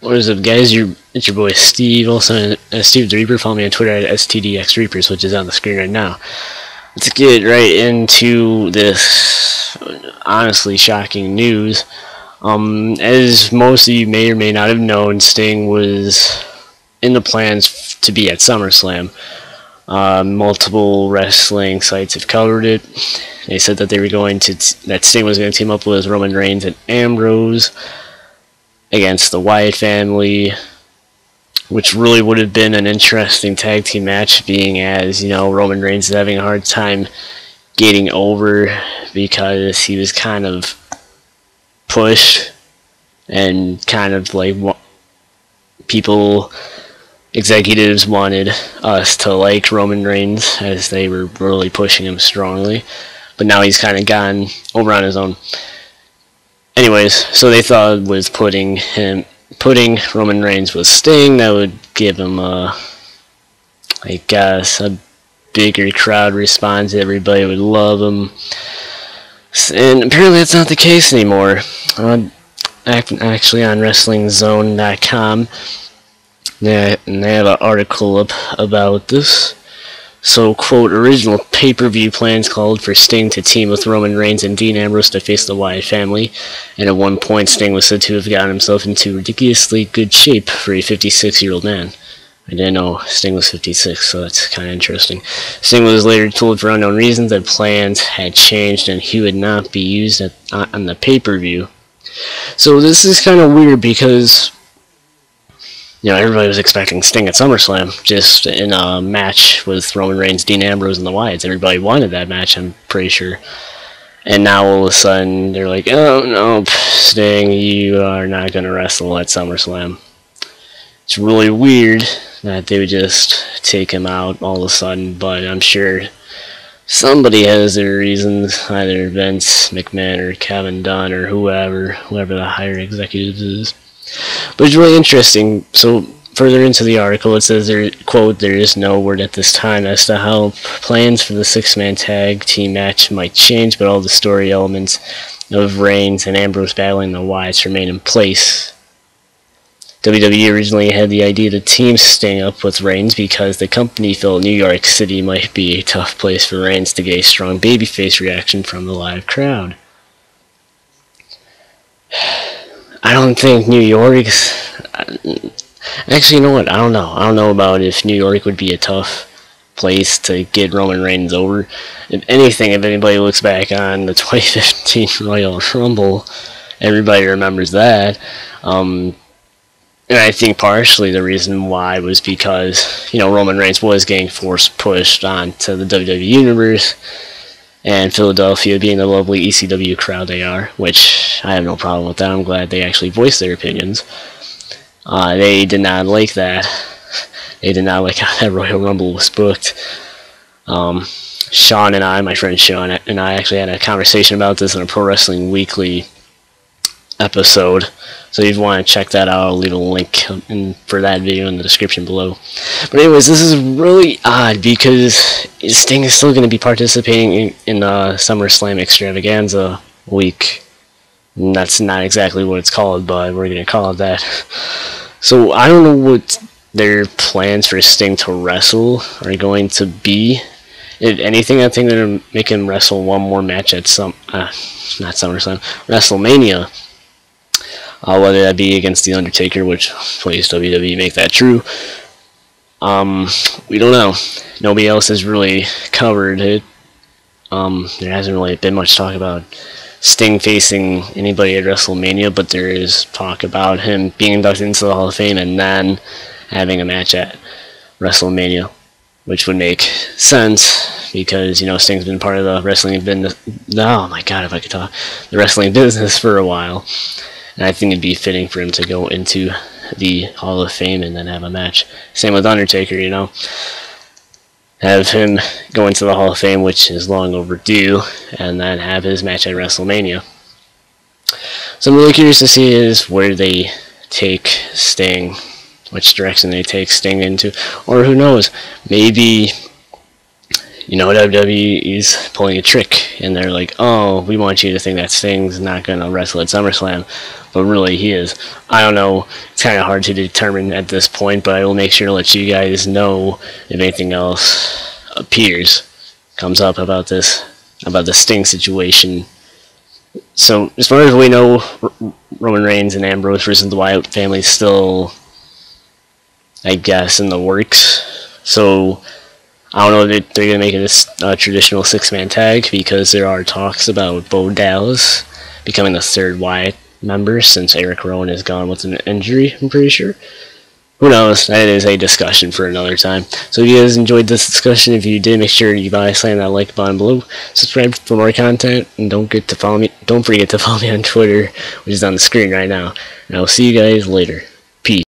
What is up, guys? It's your boy Steve, also Steve the Reaper. Follow me on Twitter at STDXReapers, which is on the screen right now. Let's get right into this honestly shocking news. As most of you may or may not have known, Sting was in the plans to be at SummerSlam. Multiple wrestling sites have covered it. They said that they were that Sting was going to team up with Roman Reigns and Ambrose against the Wyatt family, which really would have been an interesting tag team match, being as, Roman Reigns is having a hard time getting over because he was kind of pushed and kind of like executives wanted us to like Roman Reigns as they were really pushing him strongly, but now he's kind of gone over on his own. Anyways, so they thought with putting Roman Reigns with Sting, that would give him a bigger crowd response. Everybody would love him, and apparently that's not the case anymore. Actually, on WrestlingZone.com, they have an article up about this. So, quote, original pay-per-view plans called for Sting to team with Roman Reigns and Dean Ambrose to face the Wyatt family, and at one point Sting was said to have gotten himself into ridiculously good shape for a 56-year-old man. I didn't know Sting was 56, so that's kind of interesting. Sting was later told for unknown reasons that plans had changed and he would not be used on the pay-per-view. So this is kind of weird because everybody was expecting Sting at SummerSlam, just in a match with Roman Reigns, Dean Ambrose, and the Wyatts. Everybody wanted that match, I'm pretty sure. And now all of a sudden, they're like, oh no, Sting, you are not going to wrestle at SummerSlam. It's really weird that they would just take him out all of a sudden, but I'm sure somebody has their reasons, either Vince McMahon or Kevin Dunn or whoever the higher executive is. But it's really interesting. So further into the article, it says, quote, there is no word at this time as to how plans for the six-man tag team match might change, but all the story elements of Reigns and Ambrose battling the Wyatts remain in place. WWE originally had the idea to team Sting up with Reigns because the company felt New York City might be a tough place for Reigns to get a strong babyface reaction from the live crowd. I don't think New York's... Actually, you know what? I don't know. I don't know about if New York would be a tough place to get Roman Reigns over. If anything, if anybody looks back on the 2015 Royal Rumble, everybody remembers that. And I think partially the reason why was because, Roman Reigns was getting pushed onto the WWE Universe, and Philadelphia being the lovely ECW crowd they are, which I have no problem with that. I'm glad they actually voiced their opinions. They did not like that. They did not like how that Royal Rumble was booked. Sean and I, my friend Sean and I, actually had a conversation about this in a Pro Wrestling Weekly episode. So if you want to check that out, I'll leave a link for that video in the description below. But anyways, this is really odd because Sting is still going to be participating in the SummerSlam Extravaganza week. And that's not exactly what it's called, but we're going to call it that. So I don't know what their plans for Sting to wrestle are going to be. If anything, I think they're going to make him wrestle one more match at WrestleMania. Whether that be against The Undertaker, which, please, WWE, make that true. We don't know. Nobody else has really covered it. There hasn't really been much talk about Sting facing anybody at WrestleMania, but there is talk about him being inducted into the Hall of Fame and then having a match at WrestleMania, which would make sense because, Sting's been part of the wrestling business. Oh my god, if I could talk. The wrestling business for a while. And I think it'd be fitting for him to go into the Hall of Fame and then have a match. Same with Undertaker, Have him go into the Hall of Fame, which is long overdue, and then have his match at WrestleMania. So I'm really curious to see is where they take Sting, which direction they take Sting into. Or who knows, maybe you know, WWE is pulling a trick, and they're like, oh, we want you to think that Sting's not going to wrestle at SummerSlam, but really he is. I don't know, it's kind of hard to determine at this point, but I will make sure to let you guys know if anything else comes up about the Sting situation. So, as far as we know, Roman Reigns and Ambrose versus the Wyatt family is still, I guess, in the works. So, I don't know if they're going to make it a traditional six-man tag, because there are talks about Bo Dallas becoming the third Wyatt member since Eric Rowan is gone with an injury, I'm pretty sure. Who knows? That is a discussion for another time. So if you guys enjoyed this discussion, if you did, make sure you slam that like button below, subscribe for more content, and don't forget to follow me on Twitter, which is on the screen right now. And I'll see you guys later.